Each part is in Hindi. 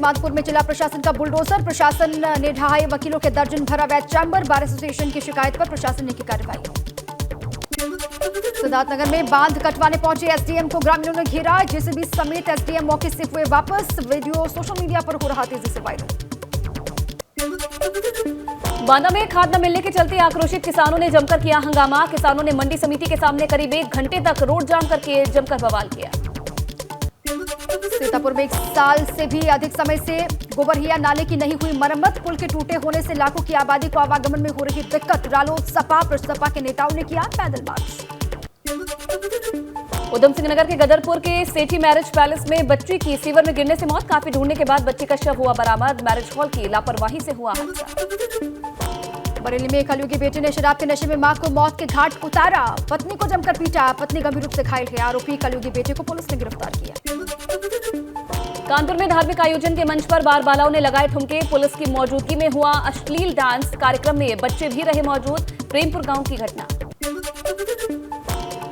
माधोपुर में जिला प्रशासन का बुलडोजर, प्रशासन ने ढहाए वकीलों के दर्जन भरा अवैध चैम्बर, बार एसोसिएशन की शिकायत पर प्रशासन ने की कार्रवाई। सिद्धार्थनगर में बांध कटवाने पहुंचे एसडीएम को ग्रामीणों ने घेरा, जेसीबी समेत एसडीएम मौके से हुए वापस, वीडियो सोशल मीडिया पर हो रहा तेजी से वायरल। बांदा में खाद न मिलने के चलते आक्रोशित किसानों ने जमकर किया हंगामा, किसानों ने मंडी समिति के सामने करीब 1 घंटे तक रोड जाम करके जमकर बवाल किया। सीतापुर में 1 साल से भी अधिक समय से गोबरहिया नाले की नहीं हुई मरम्मत, पुल के टूटे होने से लाखों की आबादी को आवागमन में हो रही दिक्कत, रालोद सपा प्रसपा के नेताओं ने किया पैदल मार्च। उधम सिंह नगर के गदरपुर के सेठी मैरिज पैलेस में बच्ची की सीवर में गिरने से मौत, काफी ढूंढने के बाद बच्ची का शव हुआ बरामद, मैरिज हॉल की लापरवाही से हुआ हादसा। बरेली में कलयुगी की बेटे ने शराब के नशे में मां को मौत के घाट उतारा, पत्नी को जमकर पीटा, पत्नी गंभीर रूप से घायल है, आरोपी कलयुगी बेटे को पुलिस ने गिरफ्तार किया। कानपुर में धार्मिक आयोजन के मंच पर बार बालाओं ने लगाए ठुमके, पुलिस की मौजूदगी में हुआ अश्लील डांस, कार्यक्रम में बच्चे भी रहे मौजूद, प्रेमपुर गांव की घटना।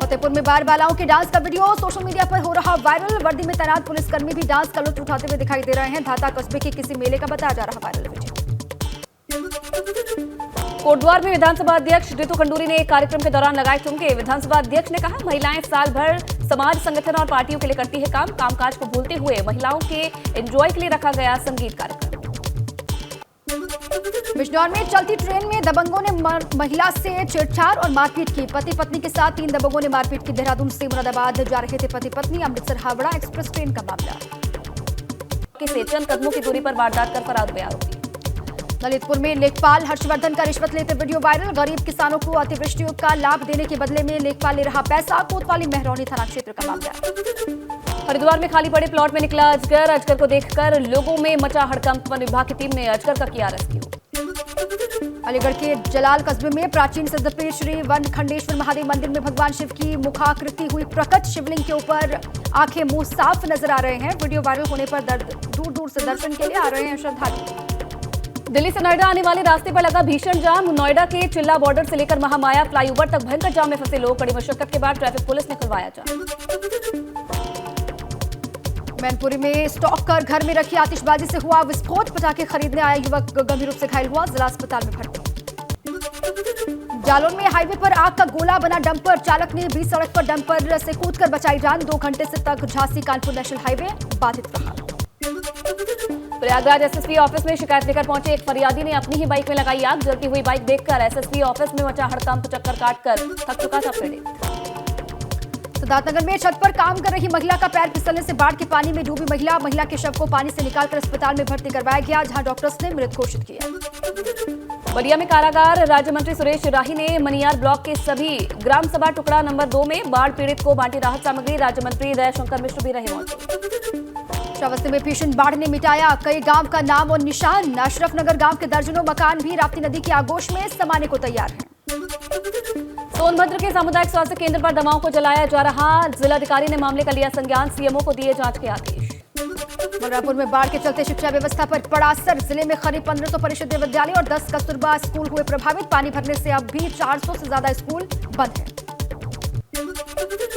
फतेहपुर में बार बालाओं के डांस का वीडियो सोशल मीडिया पर हो रहा वायरल, वर्दी में तैनात पुलिसकर्मी भी डांस का लुत्फ उठाते हुए दिखाई दे रहे हैं, धाता कस्बे के किसी मेले का बताया जा रहा वायरल वीडियो। कोटद्वार में विधानसभा अध्यक्ष रितु खंडूरी ने एक कार्यक्रम के दौरान लगाए ठुमके, विधानसभा अध्यक्ष ने कहा महिलाएं साल भर समाज संगठन और पार्टियों के लिए करती है काम, कामकाज को भूलते हुए महिलाओं के एंजॉय के लिए रखा गया संगीत कार्यक्रम। बिजनौर में चलती ट्रेन में दबंगों ने महिला से छेड़छाड़ और मारपीट की, पति पत्नी के साथ 3 दबंगों ने मारपीट की, देहरादून से मुरादाबाद जा रहे थे पति पत्नी, अमृतसर हावड़ा एक्सप्रेस ट्रेन का मामला। चंद कदमों की दूरी पर वारदात कर फरार हुए आरोपी। ललितपुर में लेखपाल हर्षवर्धन का रिश्वत लेते वीडियो वायरल, गरीब किसानों को अतिवृष्टि का लाभ देने के बदले में लेखपाल ले रहा पैसा, कोतवाली मेहरौनी थाना क्षेत्र का मामला। हरिद्वार में खाली पड़े प्लॉट में निकला अजगर, अजगर को देखकर लोगों में मचा हड़कंप, वन विभाग की टीम ने अजगर का किया रेस्क्यू। अलीगढ़ के जलाल कस्बे में प्राचीन सिद्धपीठ श्री वन खंडेश्वर महादेव मंदिर में भगवान शिव की मुखाकृति हुई प्रकट, शिवलिंग के ऊपर आंखें मुंह साफ नजर आ रहे हैं, वीडियो वायरल होने पर दूर दूर से दर्शन के लिए आ रहे हैं श्रद्धालु। दिल्ली से नोएडा आने वाले रास्ते पर लगा भीषण जाम, नोएडा के चिल्ला बॉर्डर से लेकर महामाया फ्लाईओवर तक भयंकर जाम में फंसे लोग, कड़ी मशक्कत के बाद ट्रैफिक पुलिस ने खुलवाया जाम। मैनपुरी में स्टॉक कर घर में रखी आतिशबाजी से हुआ विस्फोट, पटाखे खरीदने आया युवक गंभीर रूप से घायल हुआ, जिला अस्पताल में भर्ती। जालौन में हाईवे पर आग का गोला बना डंपर, चालक ने बीच सड़क पर डंपर से कूदकर बचाई जान, 2 घंटे से तक झांसी कानपुर नेशनल हाईवे बाधित रहा। प्रयागराज एसएसपी ऑफिस में शिकायत लेकर पहुंचे एक फरियादी ने अपनी ही बाइक में लगाई आग, जलती हुई बाइक देखकर एसएसपी ऑफिस में मचा हड़कंप, चक्कर काटकर थक चुका था पीड़ित। सिद्धार्थनगर में छत पर काम कर रही महिला का पैर फिसलने से बाढ़ के पानी में डूबी महिला के शव को पानी से निकालकर अस्पताल में भर्ती करवाया गया, जहां डॉक्टर्स ने मृत घोषित किया। बलिया में कारागार राज्य मंत्री सुरेश राही ने मनियार ब्लॉक के सभी ग्राम सभा टुकड़ा नंबर 2 में बाढ़ पीड़ित को बांटी राहत सामग्री, राज्य मंत्री दयाशंकर मिश्र भी रहे मौजूद। श्रावस्ती में भीषण बाढ़ ने मिटाया कई गांव का नाम और निशान, अशरफ नगर गांव के दर्जनों मकान भी राप्ती नदी की आगोश में समाने को तैयार हैं। सोनभद्र के सामुदायिक स्वास्थ्य केंद्र पर दवाओं को जलाया जा रहा, जिलाधिकारी ने मामले का लिया संज्ञान, सीएमओ को दिए जांच के आदेश। बलरामपुर में बाढ़ के चलते शिक्षा व्यवस्था पर पड़ा असर, जिले में करीब 1500 परिषदीय विद्यालय और 10 कस्तूरबा स्कूल हुए प्रभावित, पानी भरने से अब भी 400 से ज्यादा स्कूल बंद हैं।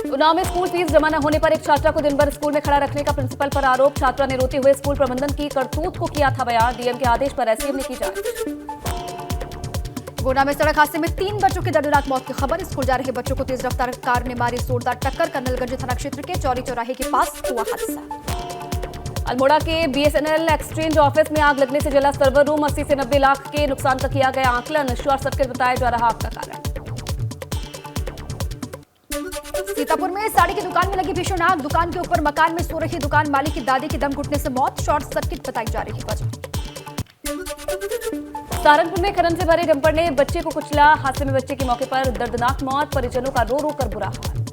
उन्नाव में स्कूल फीस जमा न होने पर एक छात्रा को दिन भर स्कूल में खड़ा रखने का प्रिंसिपल पर आरोप, छात्रा ने रोते हुए स्कूल प्रबंधन की करतूत को किया था बयान, डीएम के आदेश पर एसडीएम ने की जांच। गोंडा में सड़क हादसे में 3 बच्चों की दर्दनाक मौत की खबर, स्कूल जा रहे बच्चों को तेज रफ्तार कार ने मारी जोरदार टक्कर, कर्नलगंज थाना क्षेत्र के चौरी चौराहे के पास हुआ हादसा। अल्मोड़ा के बीएसएनएल एक्सचेंज ऑफिस में आग लगने से जला सर्वर रूम, 80 से 90 लाख के नुकसान का किया गया आकलन, शॉर्ट सर्किट बताया जा रहा आग का कारण। सीतापुर में साड़ी की दुकान में लगी भीषण आग, दुकान के ऊपर मकान में सो रही दुकान मालिक की दादी की दम घुटने से मौत, शॉर्ट सर्किट बताई जा रही वजह। सहारनपुर में खनन से भरे डंपर ने बच्चे को कुचला, हादसे में बच्चे की मौके पर दर्दनाक मौत, परिजनों का रो रो कर बुरा हाल।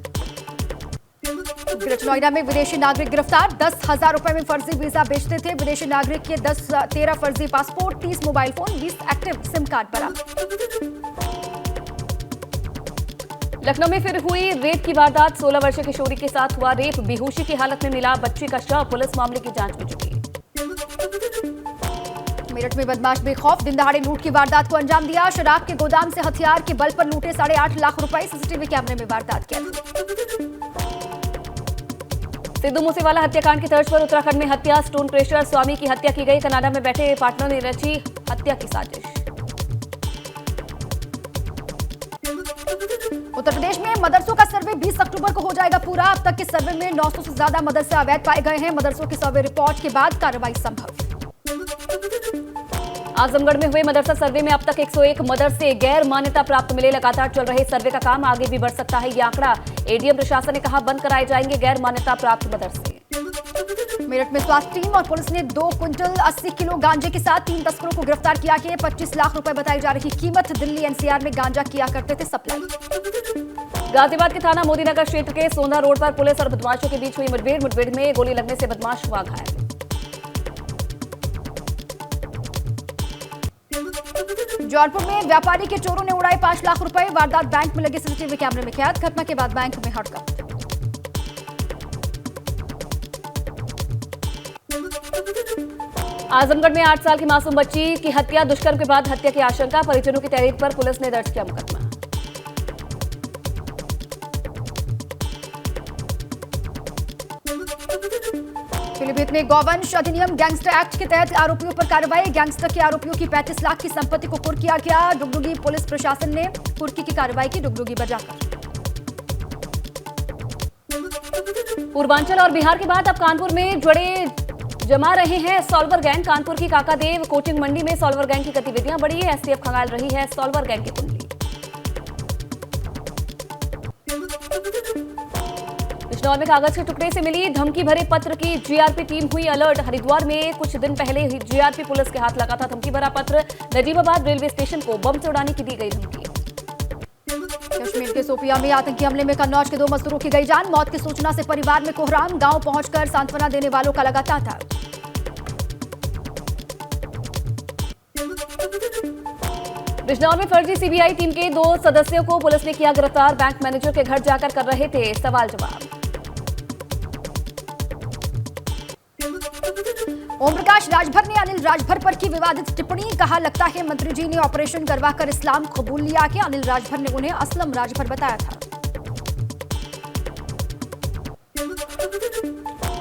ग्रेटर नोएडा में विदेशी नागरिक गिरफ्तार, 10,000 रुपए में फर्जी वीजा बेचते थे विदेशी नागरिक के 13 फर्जी passport, 30 mobile phone, 20 active SIM card बरामद। लखनऊ में फिर हुई रेप की वारदात, 16 वर्षीय किशोरी के साथ हुआ रेप, बेहोशी की हालत में मिला बच्ची का शव, पुलिस मामले की जांच में जुटी। मेरठ में बदमाश बेखौफ दिन दहाड़े लूट की वारदात को अंजाम दिया, शराब के गोदाम से हथियार के बल पर लूटे 8.5 लाख रुपए, सीसीटीवी कैमरे में वारदात कैद। सिद्धू मूसेवाला हत्याकांड की तर्ज पर उत्तराखंड में हत्या, स्टोन क्रेशर स्वामी की हत्या की गई। कनाडा में बैठे पार्टनर ने रची हत्या की साजिश। उत्तर प्रदेश में मदरसों का सर्वे 20 अक्टूबर को हो जाएगा पूरा। अब तक के सर्वे में 900 से ज्यादा मदरसे अवैध पाए गए हैं। मदरसों की सर्वे रिपोर्ट के बाद कार्रवाई संभव। आजमगढ़ में हुए मदरसा सर्वे में अब तक 101 मदरसे गैर मान्यता प्राप्त मिले। लगातार चल रहे सर्वे का काम आगे भी बढ़ सकता है ये आंकड़ा। एडीएम प्रशासन ने कहा बंद कराए जाएंगे गैर मान्यता प्राप्त मदरसे। मेरठ में स्वास्थ्य टीम और पुलिस ने 2 क्विंटल 80 किलो गांजे के साथ 3 तस्करों को गिरफ्तार किया है। 25 लाख रुपए बताई जा रही कीमत। दिल्ली एनसीआर में गांजा किया करते थे सप्लाई। गाजियाबाद के थाना मोदीनगर क्षेत्र के सोंधा रोड पर पुलिस और बदमाशों के बीच हुई मुठभेड़ में गोली लगने से बदमाश हुआ घायल। जौनपुर में व्यापारी के चोरों ने उड़ाए 5 लाख रुपए। वारदात बैंक में लगे सीसीटीवी कैमरे में कैद। घटना के बाद बैंक में हड़कंप। आजमगढ़ में 8 साल की मासूम बच्ची की हत्या, दुष्कर्म के बाद हत्या की आशंका। परिजनों की तहरीर पर पुलिस ने दर्ज किया मुकदमा। पीलीभीत में गौवंश अधिनियम गैंगस्टर एक्ट के तहत आरोपियों पर कार्रवाई। गैंगस्टर के आरोपियों की 35 लाख की संपत्ति को कुर्क किया गया। डुगडुगी पुलिस प्रशासन ने कुर्की की कार्रवाई की। डुगडुगी बजाकर। पूर्वांचल और बिहार के बाद अब कानपुर में जुड़े जमा रहे हैं सॉल्वर गैंग। कानपुर की काकादेव कोचिंग मंडी में सॉल्वर गैंग की गतिविधियां बढ़ी है। एसटीएफ खंगाल रही है सॉल्वर गैंग की कुंडली। बिजनौर में कागज के टुकड़े से मिली धमकी भरे पत्र की जीआरपी टीम हुई अलर्ट। हरिद्वार में कुछ दिन पहले जीआरपी पुलिस के हाथ लगा था धमकी भरा पत्र। नजीबाबाद रेलवे स्टेशन को बम से उड़ाने की दी गई धमकी। कश्मीर के सोपिया में आतंकी हमले में कन्नौज के 2 मजदूरों की गई जान। मौत की सूचना से परिवार में कोहराम। गांव पहुंचकर सांत्वना देने वालों का लगा तांता। बिजनौर में फर्जी सीबीआई टीम के 2 सदस्यों को पुलिस ने किया गिरफ्तार। बैंक मैनेजर के घर जाकर कर रहे थे सवाल जवाब। ओम प्रकाश राजभर ने अनिल राजभर पर की विवादित टिप्पणी। कहा लगता है मंत्री जी ने ऑपरेशन करवाकर इस्लाम कबूल लिया कि अनिल राजभर ने उन्हें असलम राजभर बताया था।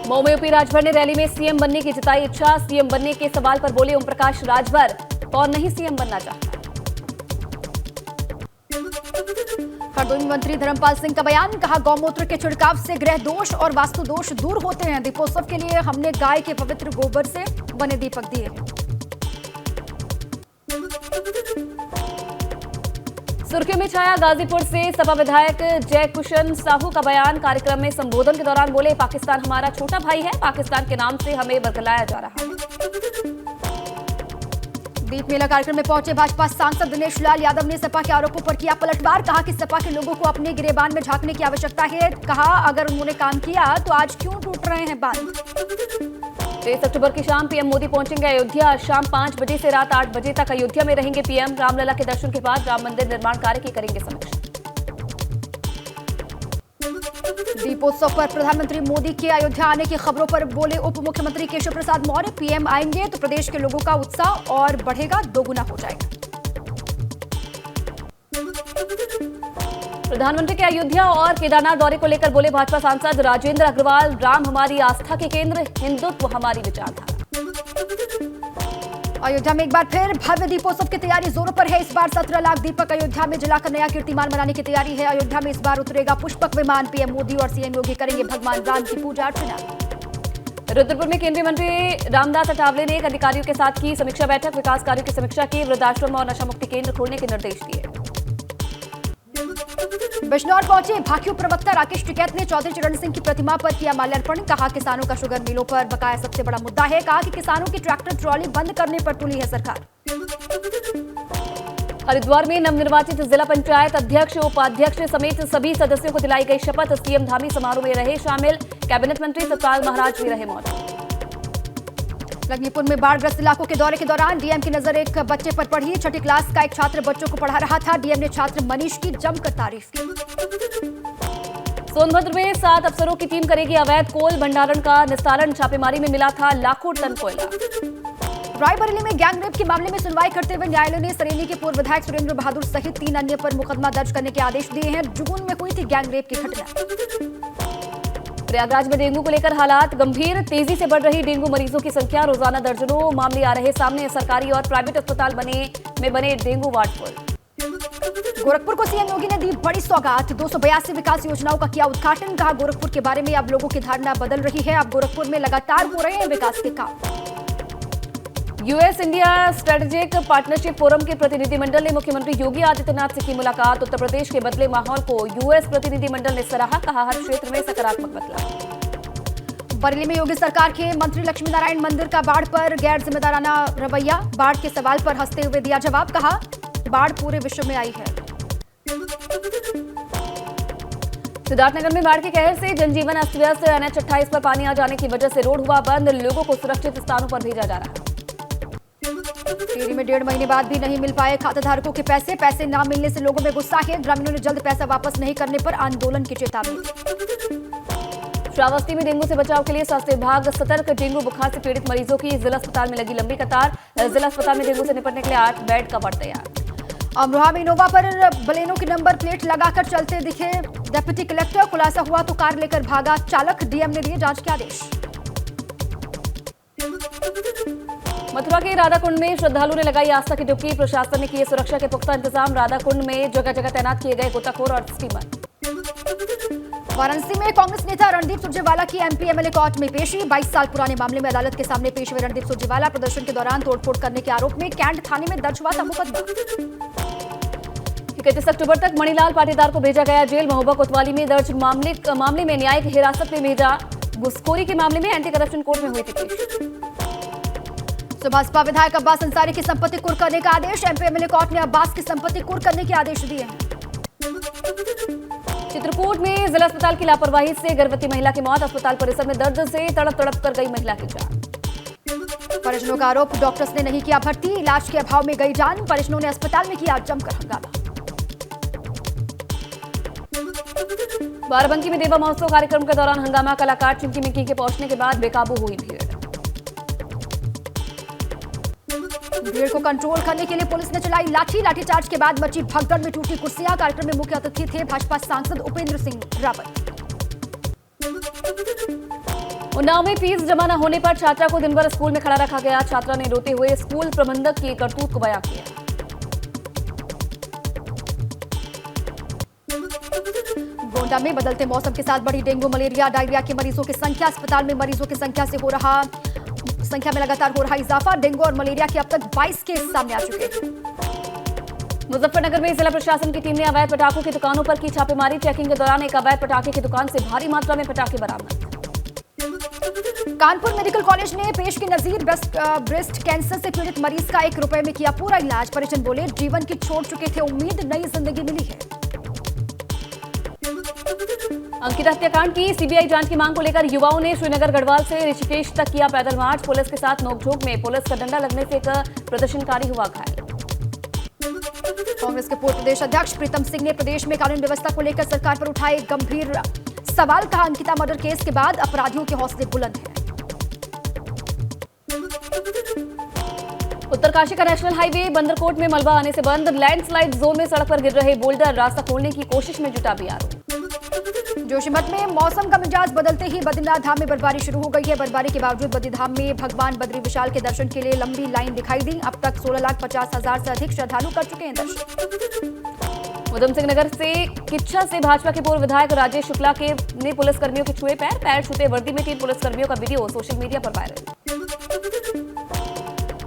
मऊ में यूपी राजभर ने रैली में सीएम बनने की जताई इच्छा। सीएम बनने के सवाल पर बोले ओम प्रकाश राजभर, कौन नहीं सीएम बनना चाहता। हरदोई मंत्री धर्मपाल सिंह का बयान। कहा गौमूत्र के छिड़काव से ग्रह दोष और वास्तु दोष दूर होते हैं। दीपोत्सव के लिए हमने गाय के पवित्र गोबर से बने दीपक दिए हैं। सुर्खियों में छाया गाजीपुर से सपा विधायक जय किशन साहू का बयान। कार्यक्रम में संबोधन के दौरान बोले पाकिस्तान हमारा छोटा भाई है। पाकिस्तान के नाम से हमें बरगलाया जा रहा है। दीप मेला कार्यक्रम में पहुंचे भाजपा सांसद दिनेश लाल यादव ने सपा के आरोपों पर किया पलटवार। कहा कि सपा के लोगों को अपने गिरेबान में झांकने की आवश्यकता है। कहा अगर उन्होंने काम किया तो आज क्यों टूट रहे हैं बांध। 23 अक्टूबर की शाम पीएम मोदी पहुंचेंगे अयोध्या। शाम 5 बजे से रात 8 बजे तक अयोध्या में रहेंगे पीएम। रामलला के दर्शन के बाद राम मंदिर निर्माण कार्य की करेंगे समीक्षा। दीपोत्सव पर प्रधानमंत्री मोदी के अयोध्या आने की खबरों पर बोले उप मुख्यमंत्री केशव प्रसाद मौर्य। पीएम आएंगे तो प्रदेश के लोगों का उत्साह और बढ़ेगा, दोगुना हो जाएगा। प्रधानमंत्री के अयोध्या और केदारनाथ दौरे को लेकर बोले भाजपा सांसद राजेंद्र अग्रवाल। राम हमारी आस्था के केंद्र, हिंदुत्व हमारी विचारधारा। अयोध्या में एक बार फिर भव्य दीपोत्सव की तैयारी जोरों पर है। इस बार 17 लाख दीपक अयोध्या में जलाकर नया कीर्तिमान बनाने की तैयारी है। अयोध्या में इस बार उतरेगा पुष्पक विमान। पीएम मोदी और सीएम योगी करेंगे भगवान राम की पूजा अर्चना। रुद्रपुर में केंद्रीय मंत्री रामदास अठावले ने अधिकारियों के साथ की समीक्षा बैठक। विकास कार्यों की समीक्षा की। वृद्धाश्रम और नशा मुक्ति केंद्र खोलने के निर्देश दिए। बिजनौर पहुंचे भाकियू प्रवक्ता राकेश टिकैत ने चौधरी चरण सिंह की प्रतिमा पर किया माल्यार्पण। कहा किसानों का शुगर मिलों पर बकाया सबसे बड़ा मुद्दा है। कहा कि किसानों की ट्रैक्टर ट्रॉली बंद करने पर तुली है सरकार। हरिद्वार में नवनिर्वाचित जिला पंचायत अध्यक्ष उपाध्यक्ष समेत सभी सदस्यों को दिलाई गई शपथ। सीएम धामी समारोह में रहे शामिल। कैबिनेट मंत्री सतपाल महाराज भी रहे मौजूद। लखीमपुर में बाढ़ग्रस्त इलाकों के दौरे के दौरान डीएम की नजर एक बच्चे पर पड़ी। 6ठी क्लास का एक छात्र बच्चों को पढ़ा रहा था। डीएम ने छात्र मनीष की जमकर तारीफ की। सोनभद्र में 7 अफसरों की टीम करेगी अवैध कोल भंडारण का निस्तारण। छापेमारी में मिला था लाखों टन कोयला। रायबरेली में गैंग रेप के मामले में सुनवाई करते हुए न्यायालय ने सरेली के पूर्व विधायक सुरेंद्र बहादुर सहित 3 अन्य पर मुकदमा दर्ज करने के आदेश दिए हैं। जुगुन में हुई थी गैंग रेप की घटना। प्रयागराज में डेंगू को लेकर हालात गंभीर, तेजी से बढ़ रही डेंगू मरीजों की संख्या, रोजाना दर्जनों मामले आ रहे सामने। सरकारी और प्राइवेट अस्पताल बने डेंगू वार्ड फुल। गोरखपुर को सीएम योगी ने दी बड़ी सौगात, 282 विकास योजनाओं का किया उद्घाटन। कहा गोरखपुर के बारे में अब लोगों की धारणा बदल रही है, अब गोरखपुर में लगातार हो रहे हैं विकास के काम। US India strategic partnership forum के प्रतिनिधिमंडल ने मुख्यमंत्री योगी आदित्यनाथ से की मुलाकात। उत्तर प्रदेश के बदले माहौल को यूएस प्रतिनिधिमंडल ने सराहा, कहा हर क्षेत्र में सकारात्मक बदलाव। बरेली में योगी सरकार के मंत्री लक्ष्मी नारायण मंदिर का बाढ़ पर गैर जिम्मेदाराना रवैया, बाढ़ के सवाल पर हंसते हुए दिया जवाब। कहा बाढ़ पूरे विश्व में आई है। सिद्धार्थनगर में बाढ़ के कहर से जनजीवन अस्त व्यस्त, NH 28 पर पानी आ जाने की वजह से रोड हुआ बंद, लोगों को सुरक्षित स्थानों पर भेजा जा रहा है। टिहरी में 1.5 महीने बाद भी नहीं मिल पाए खाताधारकों के पैसे ना मिलने से लोगों में गुस्सा है, ग्रामीणों ने जल्द पैसा वापस नहीं करने पर आंदोलन की चेतावनी दी। श्रावस्ती में डेंगू से बचाव के लिए स्वास्थ्य विभाग सतर्क, डेंगू बुखार से पीड़ित मरीजों की जिला अस्पताल में लगी लंबी कतार। जिला अस्पताल में डेंगू से निपटने के लिए 8 बेड का वार्ड तैयार। अमरोहा में इनोवा पर बलेनो की नंबर प्लेट लगाकर चलते दिखे डिप्टी कलेक्टर, खुलासा हुआ तो कार लेकर भागा चालक, डीएम ने दिए जांच के आदेश। मथुरा के राधाकुंड में श्रद्धालु ने लगाई आस्था की डुबकी, प्रशासन ने किए सुरक्षा के पुख्ता इंतजाम। राधाकुंड में जगह जगह तैनात किए गए गोताखोर और स्टीमर। वाराणसी में कांग्रेस नेता रणदीप सुरजेवाला की एमपी एमएलए कोर्ट में पेशी, 22 साल पुराने मामले में अदालत के सामने पेश हुए रणदीप सुरजेवाला। प्रदर्शन के दौरान तोड़फोड़ करने के आरोप में कैंट थाने में दर्ज हुआ था मुकदमा। 31 अक्टूबर तक मणिलाल पाटीदार को भेजा गया जेल, महोबा कोतवाली में दर्ज मामले में न्यायिक हिरासत में भेजा। घुसखोरी के मामले में एंटी करप्शन कोर्ट में हुई थी पेश। बसपा विधायक अब्बास अंसारी की संपत्ति कुर्क करने का आदेश, एमपी एमएलए कोर्ट ने अब्बास की संपत्ति कुर्क करने के आदेश दिए हैं। चित्रकूट में जिला अस्पताल की लापरवाही से गर्भवती महिला की मौत, अस्पताल परिसर में दर्द से तड़प कर गई महिला की जान। परिजनों का आरोप डॉक्टर्स ने नहीं किया भर्ती, इलाज के अभाव में गई जान, परिजनों ने अस्पताल में किया जमकर हंगामा। बाराबंकी में देवा महोत्सव कार्यक्रम के दौरान हंगामा, कलाकार चिंकी मिक्की के पहुंचने के बाद बेकाबू हुई भीड़ को कंट्रोल करने के लिए पुलिस ने चलाई लाठीचार्ज के बाद मची भगदड़ में टूटी कुर्सियां। कार्यक्रम में मुख्य अतिथि थे भाजपा सांसद उपेंद्र सिंह रावत। उन्नाव में फीस जमा न होने पर छात्रा को दिन भर स्कूल में खड़ा रखा गया, छात्रा ने रोते हुए स्कूल प्रबंधक की करतूत को बयां किया। गोंडा में बदलते मौसम के साथ बढ़ी डेंगू मलेरिया डायरिया के मरीजों की संख्या, अस्पताल में मरीजों की संख्या में लगातार हो रहा इजाफा। डेंगू और मलेरिया के अब तक 22 केस सामने आ चुके हैं। मुजफ्फरनगर में जिला प्रशासन की टीम ने अवैध पटाखों की दुकानों पर की छापेमारी, चेकिंग के दौरान एक अवैध पटाखे की दुकान से भारी मात्रा में पटाखे बरामद। कानपुर मेडिकल कॉलेज ने पेश की नजीर, ब्रेस्ट कैंसर से पीड़ित मरीज का 1 रुपए में किया पूरा इलाज। परिजन बोले जीवन की छोड़ चुके थे उम्मीद, नई जिंदगी मिली है। अंकिता हत्याकांड की सीबीआई जांच की मांग को लेकर युवाओं ने श्रीनगर गढ़वाल से ऋषिकेश तक किया पैदल मार्च, पुलिस के साथ नोकझोंक में पुलिस का डंडा लगने से एक प्रदर्शनकारी हुआ घायल। कांग्रेस के पूर्व प्रदेश अध्यक्ष प्रीतम सिंह ने प्रदेश में कानून व्यवस्था को लेकर सरकार पर उठाए गंभीर सवाल, कहा अंकिता मर्डर केस के बाद अपराधियों के हौसले बुलंद हैं। उत्तरकाशी का नेशनल हाईवे बंदरकोट में मलबा आने से बंद, लैंडस्लाइड जोन में सड़क पर गिर रहे बोल्डर, रास्ता खोलने की कोशिश में जुटा बीआरओ। जोशीमठ में मौसम का मिजाज बदलते ही बद्रीनाथ धाम में बर्फबारी शुरू हो गई है। बर्फबारी के बावजूद बद्री धाम में भगवान बद्री विशाल के दर्शन के लिए लंबी लाइन दिखाई दी। अब तक 16,50,000 से अधिक श्रद्धालु कर चुके हैं दर्शन। उधम सिंह नगर से किच्छा से भाजपा के पूर्व विधायक राजेश शुक्ला ने पुलिसकर्मियों के छुए पैर छूते वर्दी में 3 पुलिसकर्मियों का वीडियो सोशल मीडिया पर वायरल।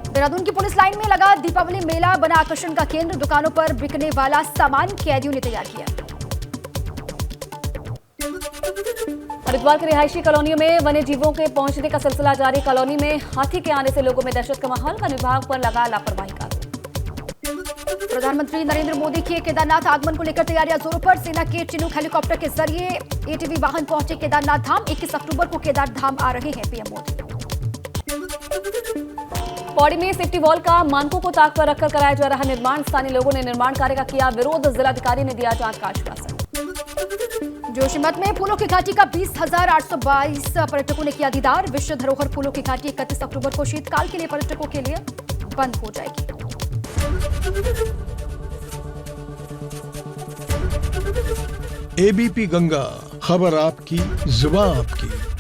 देहरादून की पुलिस लाइन में लगा दीपावली मेला, बना आकर्षण का केंद्र, दुकानों पर बिकने वाला सामान कैदियों ने तैयार किया। हरिद्वार के रिहायशी कॉलोनियों में वन्य जीवों के पहुंचने का सिलसिला जारी, कॉलोनी में हाथी के आने से लोगों में दहशत का माहौल, वन विभाग पर लगा लापरवाही का आरोप। प्रधानमंत्री नरेंद्र मोदी के केदारनाथ आगमन को लेकर तैयारियां जोरों पर, सेना के चिनूक हेलीकॉप्टर के जरिए एटीवी वाहन पहुंचे केदारनाथ धाम। 21 अक्टूबर को केदार धाम आ रहे हैं पीएम मोदी। पौड़ी में सेफ्टी वॉल का मानकों को ताक पर रखकर कराया जा रहा निर्माण, स्थानीय लोगों ने निर्माण कार्य का किया विरोध, जिलाधिकारी ने दिया जांच का आश्वासन। जोशीमठ में फूलों की घाटी का 20,822 पर्यटकों ने किया दीदार, विश्व धरोहर फूलों की घाटी 31 अक्टूबर को शीतकाल के लिए पर्यटकों के लिए बंद हो जाएगी। एबीपी गंगा, खबर आपकी, जुबान आपकी।